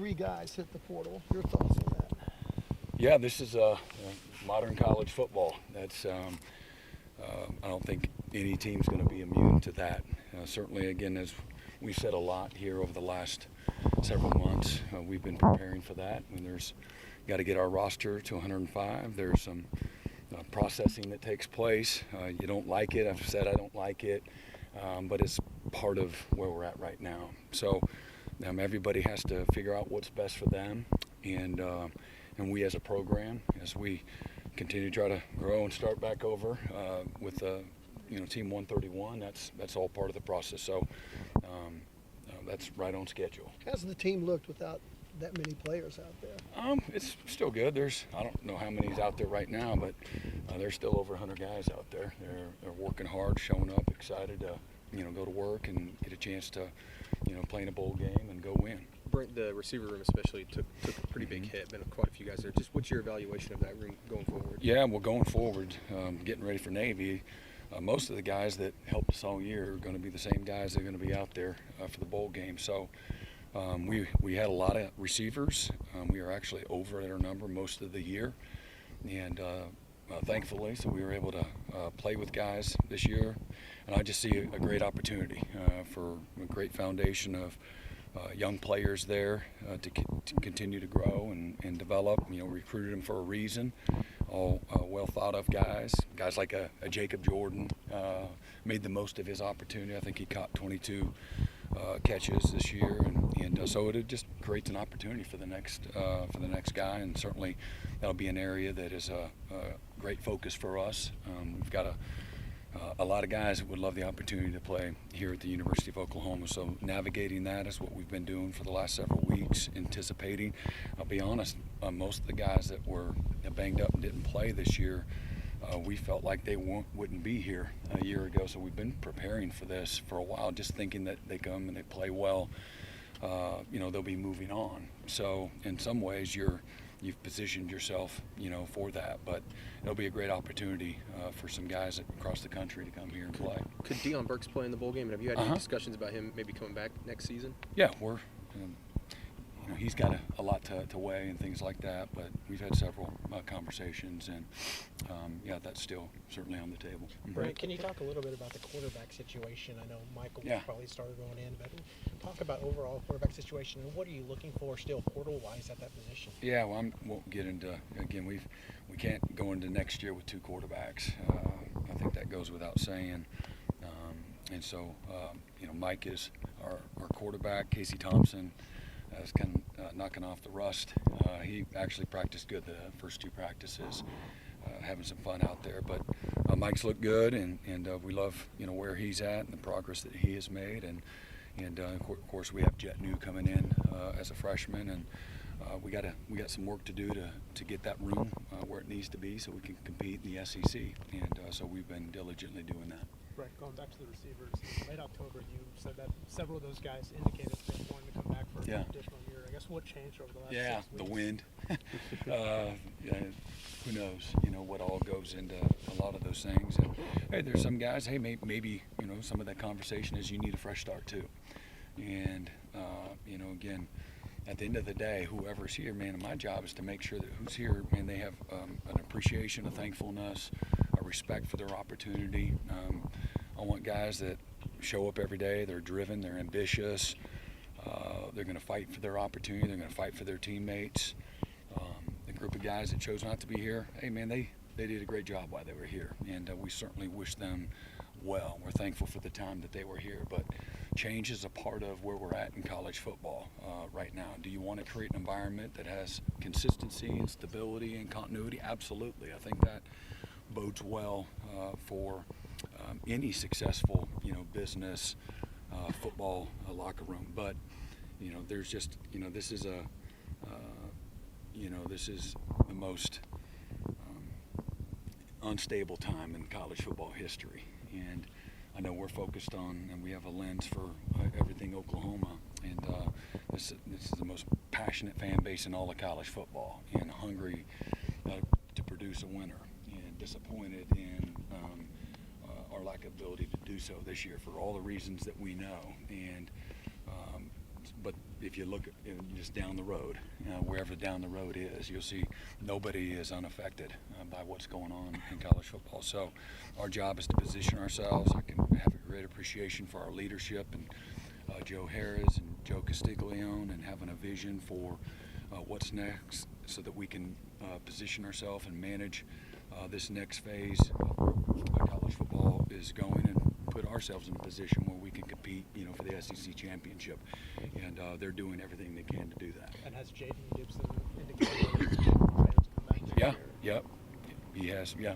3 guys hit the portal. Your thoughts on that? Yeah, this is modern college football. That's I don't think any team's going to be immune to that. Certainly, again, as we've said a lot here over the last several months, we've been preparing for that. And there's got to get our roster to 105. There's some processing that takes place. You don't like it. I've said I don't like it, but it's part of where we're at right now. So everybody has to figure out what's best for them, and we as a program, as we continue to try to grow and start back over with Team 131, that's all part of the process. So that's right on schedule. How's the team looked without that many players out there? It's still good. I don't know how many's out there right now, but there's still over 100 guys out there. They're working hard, showing up, excited to go to work and get a chance to play in a bowl game and go win. Brent, the receiver room especially took a pretty big hit. Been quite a few guys there. Just what's your evaluation of that room going forward? Yeah, well, going forward, getting ready for Navy, most of the guys that helped us all year are going to be the same guys that are going to be out there for the bowl game. So we had a lot of receivers. We were actually over at our number most of the year, and thankfully, so we were able to play with guys this year. And I just see a great opportunity for a great foundation of young players there to continue to grow and develop. Recruited them for a reason. All well thought of guys like a Jacob Jordan made the most of his opportunity. I think he caught 22 catches this year, and so it just creates an opportunity for the next guy, and certainly that'll be an area that is a great focus for us. We've got a lot of guys that would love the opportunity to play here at the University of Oklahoma, so navigating that is what we've been doing for the last several weeks, anticipating. I'll be honest, most of the guys that were banged up and didn't play this year, we felt like they wouldn't be here a year ago, so we've been preparing for this for a while, just thinking that they come and they play well, they'll be moving on. So in some ways you've positioned yourself, for that. But it'll be a great opportunity for some guys across the country to come here and play. Could Deion Burks play in the bowl game? And have you had any discussions about him maybe coming back next season? Yeah, we're. He's got a lot to weigh and things like that, but we've had several conversations, and that's still certainly on the table. Brent, can you talk a little bit about the quarterback situation? I know Michael probably started going in, but talk about overall quarterback situation, and what are you looking for still portal-wise at that position? Yeah, well, won't get into, again, we can't go into next year with 2 quarterbacks. I think that goes without saying. And so, Mike is our quarterback. Casey Thompson is kind of knocking off the rust. He actually practiced good the first 2 practices, having some fun out there. But Mike's looked good, and we love where he's at and the progress that he has made. And of course we have Jet New coming in as a freshman, and we got some work to do to get that room where it needs to be so we can compete in the SEC. And so we've been diligently doing that. Right, going back to the receivers, in late October you said that several of those guys indicated they wanted to come back for an additional year. I guess what changed over the last 6 weeks? The wind. Who knows, what all goes into a lot of those things. And hey, there's some guys, maybe some of that conversation is you need a fresh start too. And, again, at the end of the day, whoever's here, man, my job is to make sure that who's here, man, they have an appreciation, a thankfulness, a respect for their opportunity. I want guys that show up every day, they're driven, they're ambitious, they're going to fight for their opportunity, they're going to fight for their teammates. The group of guys that chose not to be here, hey, man, they did a great job while they were here, and we certainly wish them well. We're thankful for the time that they were here, but change is a part of where we're at in college football right now. Do you want to create an environment that has consistency and stability and continuity? Absolutely. I think that bodes well for any successful, business, football locker room. But, there's just, this is this is the most unstable time in college football history. And I know we're focused on, and we have a lens for everything Oklahoma. And this is the most passionate fan base in all of college football, and hungry to produce a winner, and disappointed in our lack of ability to do so this year for all the reasons that we know. And but if you look at, just down the road, wherever down the road is, you'll see nobody is unaffected by what's going on in college football. So our job is to position ourselves. I can have a great appreciation for our leadership and Joe Harris and Joe Castiglione, and having a vision for what's next so that we can position ourselves and manage this next phase of where college football is going, and put ourselves in a position where we can compete, for the SEC championship. And they're doing everything they can to do that. And has Jaden Gibson indicated whether he plans to come back next year? Yep. He has, and I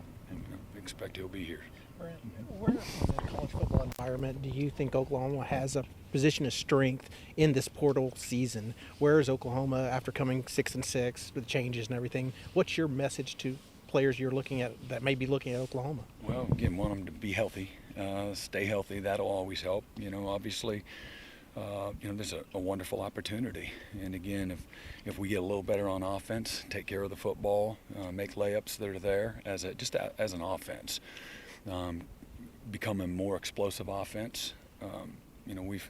expect he'll be here. Brent, where in the college football environment do you think Oklahoma has a position of strength in this portal season? Where is Oklahoma after coming 6-6 with changes and everything? What's your message to players you're looking at that may be looking at Oklahoma? Well, again, want them to be healthy, stay healthy. That'll always help. Obviously, there's a wonderful opportunity. And again, if we get a little better on offense, take care of the football, make layups that are there as an offense, become a more explosive offense. We've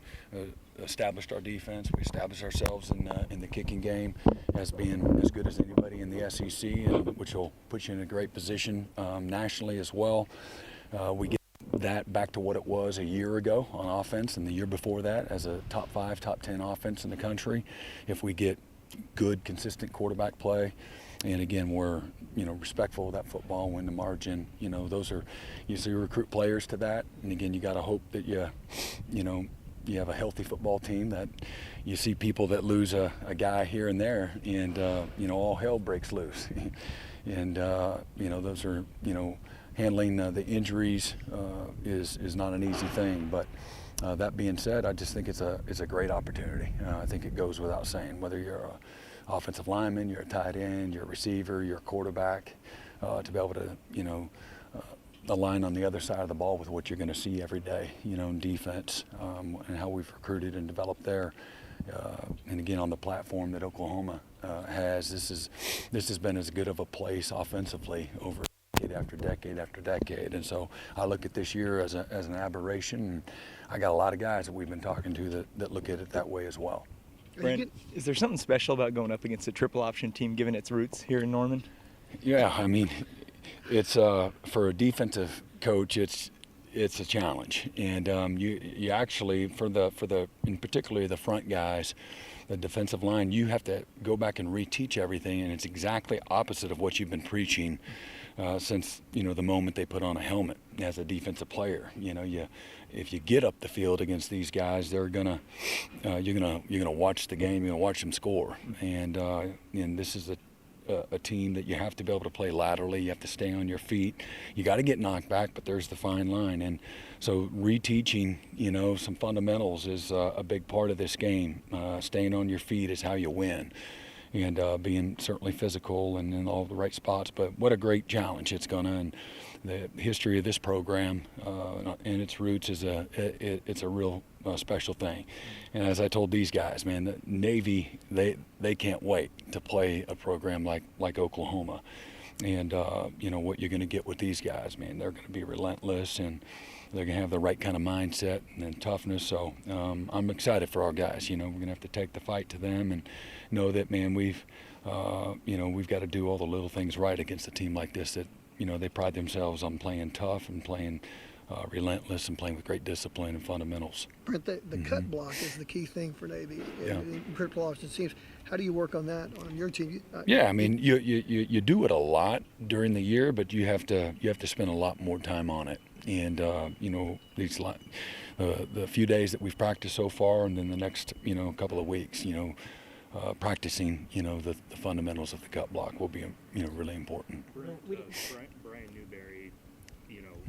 established our defense. We established ourselves in the kicking game as being as good as anybody in the SEC, which will put you in a great position nationally as well. We get that back to what it was a year ago on offense, and the year before that as a top 5, top 10 offense in the country. If we get good, consistent quarterback play, and again, we're respectful of that football, win the margin. Those are, you recruit players to that, and again, you got to hope that you have a healthy football team, that you see people that lose a guy here and there, and all hell breaks loose. And those are handling the injuries is not an easy thing. But that being said, I just think it's a great opportunity. I think it goes without saying, whether you're a offensive lineman, you're a tight end, you're a receiver, you're a quarterback, to be able to align on the other side of the ball with what you're going to see every day, in defense, and how we've recruited and developed there. And again, on the platform that Oklahoma has, this has been as good of a place offensively over decade after decade after decade. And so I look at this year as an aberration, and I got a lot of guys that we've been talking to that look at it that way as well. Brent, is there something special about going up against a triple option team given its roots here in Norman? Yeah, I mean, it's for a defensive coach, it's a challenge, and you actually in particularly the front guys, the defensive line, you have to go back and reteach everything, and it's exactly opposite of what you've been preaching since the moment they put on a helmet as a defensive player. If you get up the field against these guys, they're gonna you're gonna watch the game, you're gonna watch them score, and this is a team that you have to be able to play laterally. You have to stay on your feet. You got to get knocked back, but there's the fine line. And so reteaching, some fundamentals is a big part of this game. Staying on your feet is how you win, and being certainly physical and in all the right spots. But what a great challenge it's gonna. And the history of this program and its roots is it's a real special thing. And as I told these guys, man, the Navy, they can't wait to play a program like Oklahoma. And what you're going to get with these guys, man, they're going to be relentless, and they're going to have the right kind of mindset and toughness. So I'm excited for our guys. We're going to have to take the fight to them and know that, man, we've got to do all the little things right against a team like this that they pride themselves on playing tough and playing relentless and playing with great discipline and fundamentals. Brent, the cut block is the key thing for Navy. Yeah. In triple option teams. How do you work on that on your team? Yeah, I mean, you do it a lot during the year, but you have to spend a lot more time on it. And the few days that we've practiced so far, and then the next couple of weeks, practicing the fundamentals of the cut block will be really important. Brian Newberry,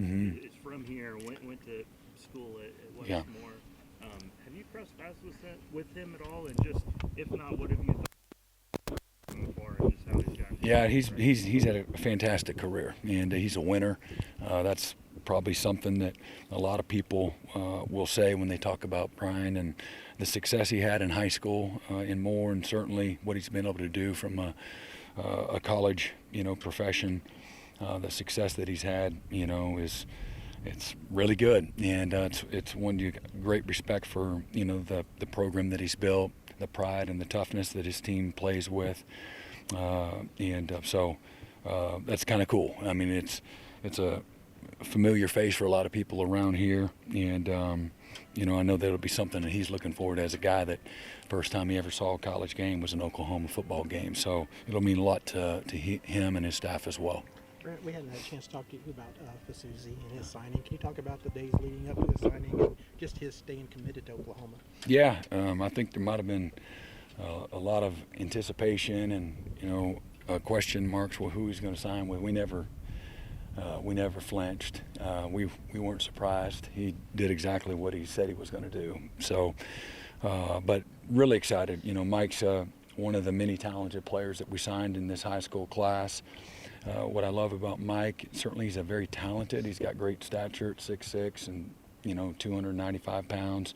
is from here. Went to school at Westmore. Have you crossed paths with him at all? And just if not, what have you thought for and just how he's gotten? Yeah, he's had a fantastic career, and he's a winner. That's probably something that a lot of people will say when they talk about Brian and the success he had in high school in Moore, and certainly what he's been able to do from a college profession. The success that he's had is it's really good, and it's one you great respect for, you know, the program that he's built, the pride and the toughness that his team plays with, so that's kind of cool. I mean, it's a familiar face for a lot of people around here, and you know, I know that'll be something that he's looking forward to as a guy that first time he ever saw a college game was an Oklahoma football game. So it'll mean a lot to him and his staff as well. Brent, we hadn't had a chance to talk to you about Fasuzi and his signing. Can you talk about the days leading up to the signing and just his staying committed to Oklahoma? Yeah, I think there might have been a lot of anticipation and, you know, question marks with who he's going to sign with. We never flinched. We weren't surprised. He did exactly what he said he was going to do. So, but really excited. You know, Mike's one of the many talented players that we signed in this high school class. What I love about Mike, certainly he's a very talented. He's got great stature at 6'6" and, you know, 295 pounds,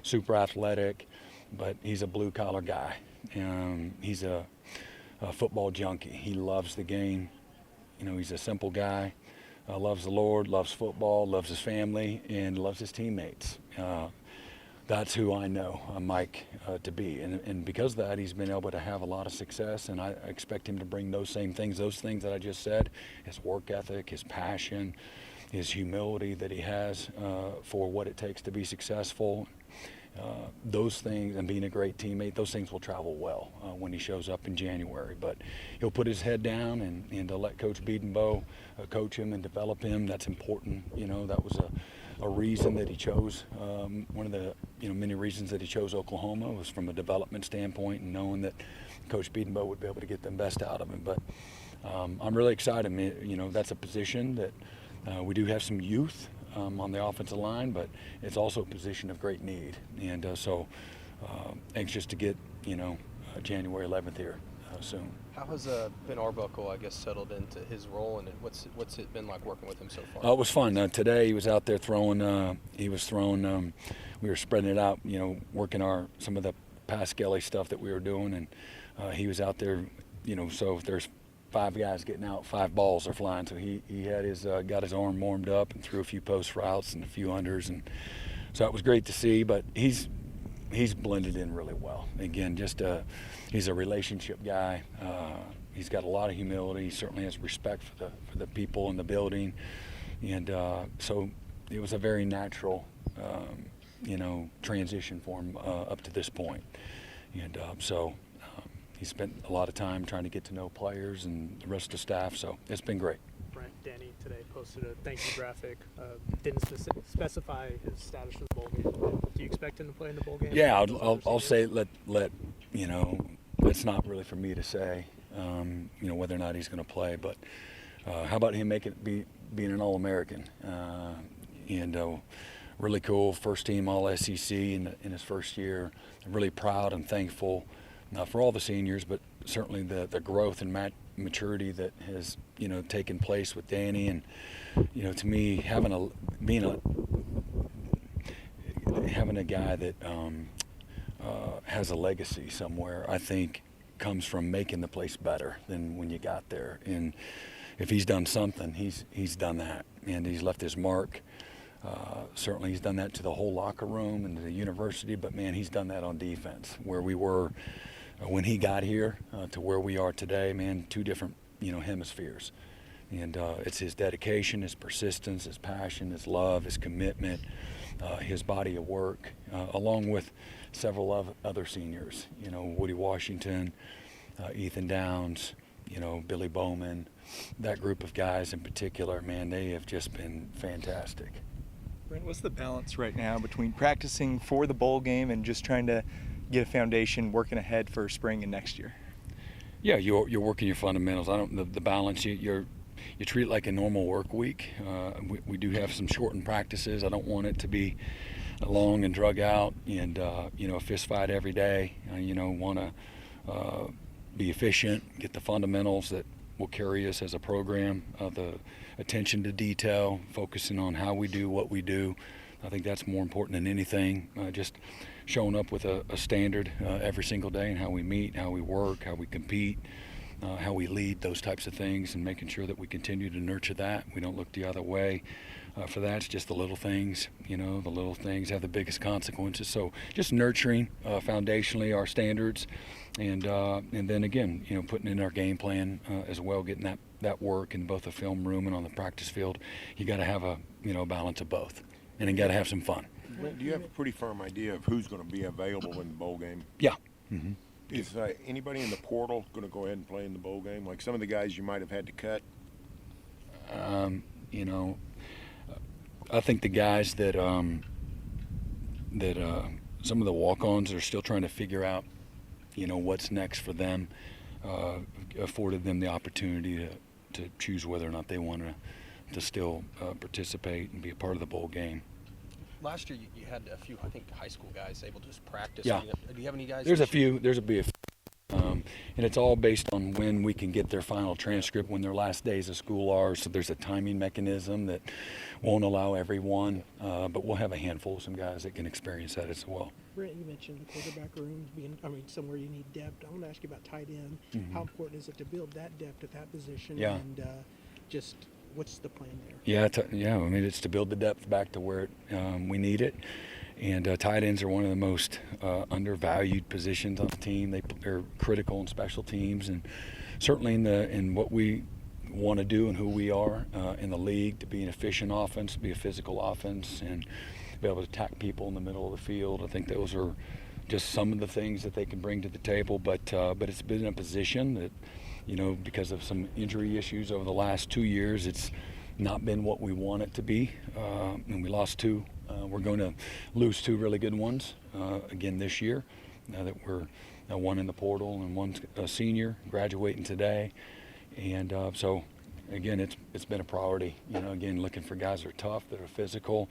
super athletic, but he's a blue collar guy. He's a football junkie. He loves the game. You know, he's a simple guy. Loves the Lord, loves football, loves his family, and loves his teammates. That's who I know Mike to be. And because of that, he's been able to have a lot of success, and I expect him to bring those same things, those things that I just said, his work ethic, his passion, his humility that he has for what it takes to be successful. Those things, and being a great teammate, those things will travel well when he shows up in January. But he'll put his head down and to let Coach Bedenbow coach him and develop him. That's important. You know, that was a reason that he chose, one of the, you know, many reasons that he chose Oklahoma was from a development standpoint and knowing that Coach Bedenbow would be able to get the best out of him. But I'm really excited. I mean, you know, that's a position that we do have some youth on the offensive line, but it's also a position of great need. And so anxious to get, you know, January 11th here soon. How has Ben Arbuckle, I guess, settled into his role, and what's it been like working with him so far? It was fun. Today he was out there throwing. We were spreading it out, you know, working some of the pass skelly stuff that we were doing, and he was out there, you know. So if there's 5 guys getting out, 5 balls are flying. So he had got his arm warmed up and threw a few post routes and a few unders, and so it was great to see. But he's blended in really well. Again, just he's a relationship guy. He's got a lot of humility. He certainly has respect for the people in the building, and so it was a very natural, you know, transition for him up to this point. And so he spent a lot of time trying to get to know players and the rest of the staff. So it's been great. Brent, Danny today posted a thank you graphic. Didn't specify his status for the bowl game. Do you expect him to play in the bowl game? Yeah, I'll say let you know, it's not really for me to say, you know, whether or not he's going to play. But how about him being an All-American? And really cool, first team All-SEC in his first year. I'm really proud and thankful for all the seniors, but certainly the growth and maturity that has, you know, taken place with Danny. And, you know, to me, having a guy that has a legacy somewhere, I think comes from making the place better than when you got there. And if he's done something, he's done that, and he's left his mark. Certainly he's done that to the whole locker room and to the university, but man, he's done that on defense, where we were when he got here to where we are today. Man, 2 different, you know, hemispheres. And it's his dedication, his persistence, his passion, his love, his commitment, his body of work, along with several of other seniors, you know, Woody Washington, Ethan Downs, you know, Billy Bowman, that group of guys in particular. Man, they have just been fantastic. Brent, what's the balance right now between practicing for the bowl game and just trying to get a foundation working ahead for spring and next year? Yeah, you're working your fundamentals. The balance, you treat it like a normal work week. We do have some shortened practices. I don't want it to be long and drug out and you know, a fist fight every day. You know, want to be efficient, get the fundamentals that will carry us as a program, the attention to detail, focusing on how we do what we do. I think that's more important than anything. Just showing up with a standard every single day, and how we meet, how we work, how we compete, how we lead, those types of things, and making sure that we continue to nurture that. We don't look the other way. for that. It's just the little things, the little things have the biggest consequences. So just nurturing foundationally our standards, and then again, putting in our game plan as well, getting that work in both the film room and on the practice field. You got to have a balance of both, and you got to have some fun. Do you have a pretty firm idea of who's going to be available in the bowl game? Yeah. Mm-hmm. Is anybody in the portal going to go ahead and play in the bowl game? Like some of the guys you might have had to cut? I think the guys that some of the walk-ons are still trying to figure out, what's next for them, afforded them the opportunity to choose whether or not they want to still participate and be a part of the bowl game. Last year, you had a few, I think, high school guys able to just practice. Yeah. Do you have any guys? There's a few. And it's all based on when we can get their final transcript, when their last days of school are. So there's a timing mechanism that won't allow everyone, but we'll have a handful of some guys that can experience that as well. Brent, you mentioned the quarterback room being, somewhere you need depth. I want to ask you about tight end. Mm-hmm. How important is it to build that depth at that position? Yeah. And just what's the plan there? Yeah, it's to build the depth back to where we need it. And tight ends are one of the most undervalued positions on the team. They're critical in special teams, and certainly in what we want to do and who we are in the league, to be an efficient offense, to be a physical offense, and be able to attack people in the middle of the field. I think those are just some of the things that they can bring to the table. But it's been a position that, because of some injury issues over the last 2 years, it's not been what we want it to be, and we lost two. We're going to lose two really good ones again this year. Now that we're one in the portal and one's a senior graduating today, and so again, it's been a priority. Again, looking for guys that are tough, that are physical,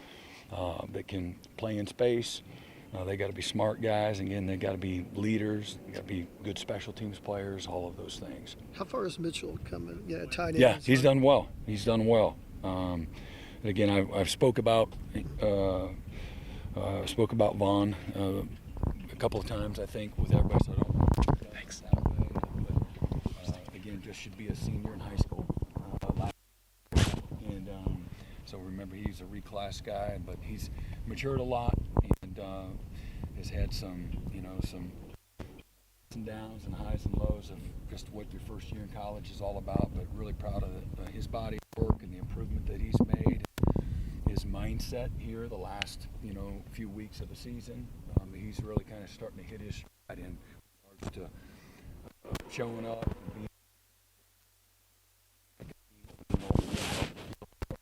that can play in space. They got to be smart guys. Again, they got to be leaders. They got to be good special teams players. All of those things. How far is Mitchell coming? Tight end. Yeah, he's done well. Again, I've spoke about Vaughn a couple of times, I think, with everybody. So I don't want to thanks that way, but again, just should be a senior in high school. And so remember, he's a reclass guy, but he's matured a lot and has had some ups and downs and highs and lows of just what your first year in college is all about. But really proud of his body work and the improvement that he's made. His mindset here the last few weeks of the season, he's really kind of starting to hit his stride in regards to showing up and being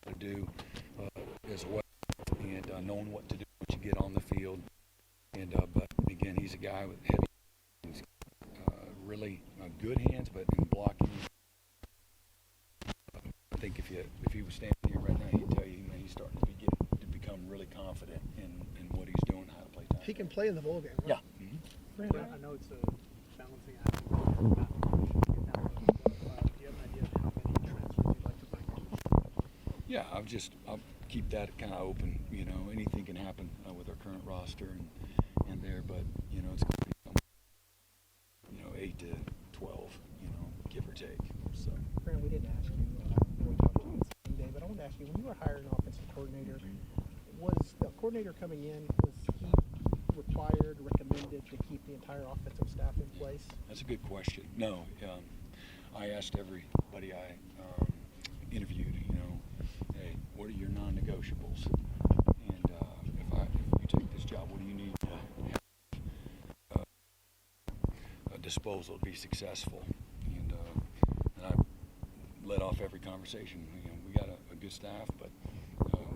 to do as well, and knowing what to do once you get on the field. And but again, he's a guy with heavy hands, really good hands, but in blocking. I think if he was standing here right now, he'd tell you he's starting to become really confident in what he's doing, how to play tight. He can play in the bowl game, right? Yeah. Mm-hmm. Brent, I know it's a balancing act. Do you have an idea of how many transfers you'd like to bring in? Yeah, I'll keep that kind of open. Anything can happen with our current roster and there, but it's going to be 8 to 12, give or take. So. Brent, we didn't ask you. We talked to you on the same day, but I want to ask you, when you were hiring an offensive coordinator, was the coordinator coming in, was he required, recommended to keep the entire offensive staff in place? That's a good question. No, I asked everybody I interviewed, hey, what are your non-negotiables? And if you take this job, what do you need to have a disposal to be successful? And I led off every conversation. We got a good staff, but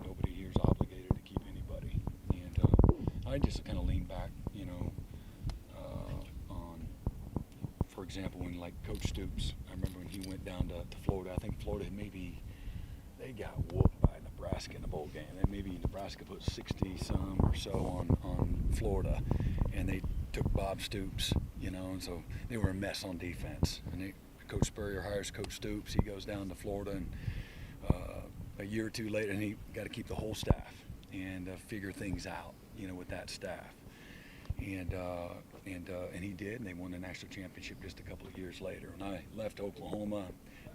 nobody here is obligated to keep anybody. And I just kind of lean back, on, for example, when like Coach Stoops, I remember when he went down to Florida. I think Florida they got whooped by Nebraska in the bowl game. Maybe Nebraska put 60-some or so on Florida, and they took Bob Stoops, and so they were a mess on defense. And Coach Spurrier hires Coach Stoops. He goes down to Florida, and a year or two later, and he got to keep the whole staff and figure things out, with that staff. And he did, and they won the national championship just a couple of years later. When I left Oklahoma,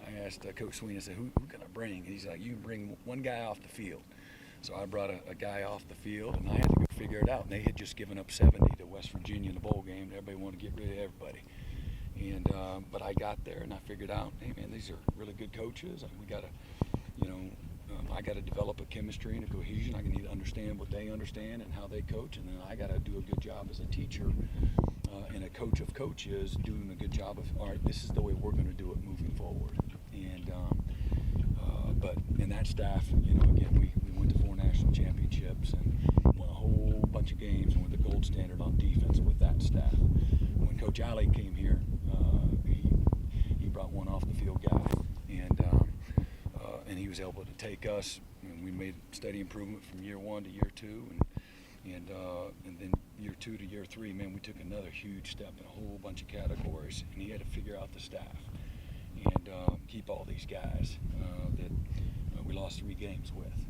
I asked Coach Sweeney, I said, who can I bring? And he's like, you can bring one guy off the field. So I brought a guy off the field, and I had to go figure it out. And they had just given up 70 to West Virginia in the bowl game, and everybody wanted to get rid of everybody. And but I got there, and I figured out, hey, man, these are really good coaches, and we got to, I got to develop a chemistry and a cohesion. I need to understand what they understand and how they coach, and then I got to do a good job as a teacher and a coach of coaches, doing a good job of, all right, this is the way we're going to do it moving forward. And but in that staff, again, we went to 4 national championships and won a whole bunch of games, and we're the gold standard on defense with that staff. When Coach Alley came here, he brought one off the field guy, and he was able to take us, and we made steady improvement from year 1 to year 2, and then year 2 to year 3, man, we took another huge step in a whole bunch of categories, and he had to figure out the staff and keep all these guys that we lost 3 games with,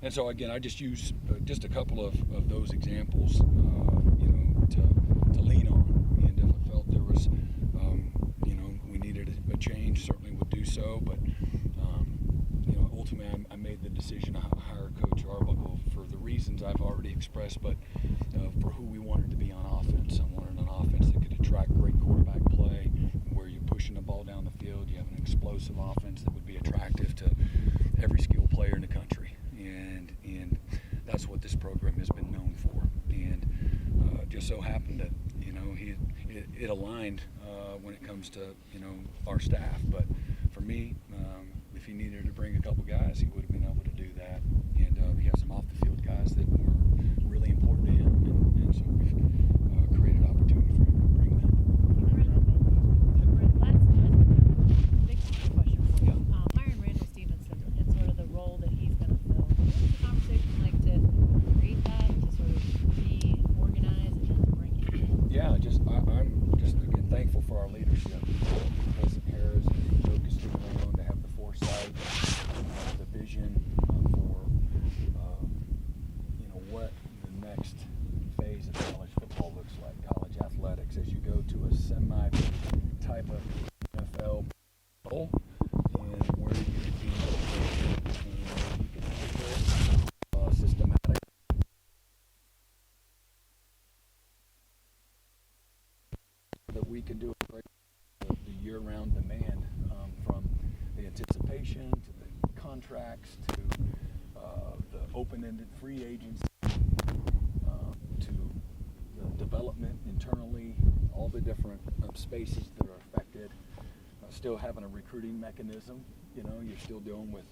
and so again, I just use just a couple of those examples, to lean on, and if I felt there was, we needed a change, certainly would do so, but ultimately I made the decision to hire Coach Arbuckle for the reasons I've already expressed, but for who we wanted to be on offense. I wanted an offense that could attract great quarterback play, where you're pushing the ball down the field, you have an explosive offense that would be attractive to every skilled player in the country, and that's what this program has been known for. And just so happened that it aligned when it comes to our staff, but for me, if he needed to bring a couple guys, he would have been able to do that. And he has some off-the-field guys that were really important to him, and so we've created opportunity for him to bring them. Big question for you. Hiring Randall Stevenson and sort of the role that he's going to fill. What's the conversation like to create that, to sort of reorganize and then to bring it in? Yeah, I'm just again thankful for our leadership, President Harris and Joe Castiglione, to have the foresight, the vision for what the next phase of college football looks like, college athletics, as you go to a semi-type of NFL bowl, and where you can be and you can make it systematic. That we can do the year-round demand, from the anticipation to the contracts to the open-ended free agents, to the development internally, all the different spaces that are affected. Still having a recruiting mechanism, you're still dealing with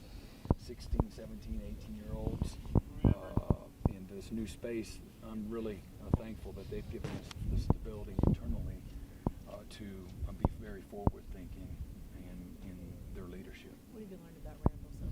16, 17, 18-year-olds in this new space. I'm really thankful that they've given us the stability internally to be very forward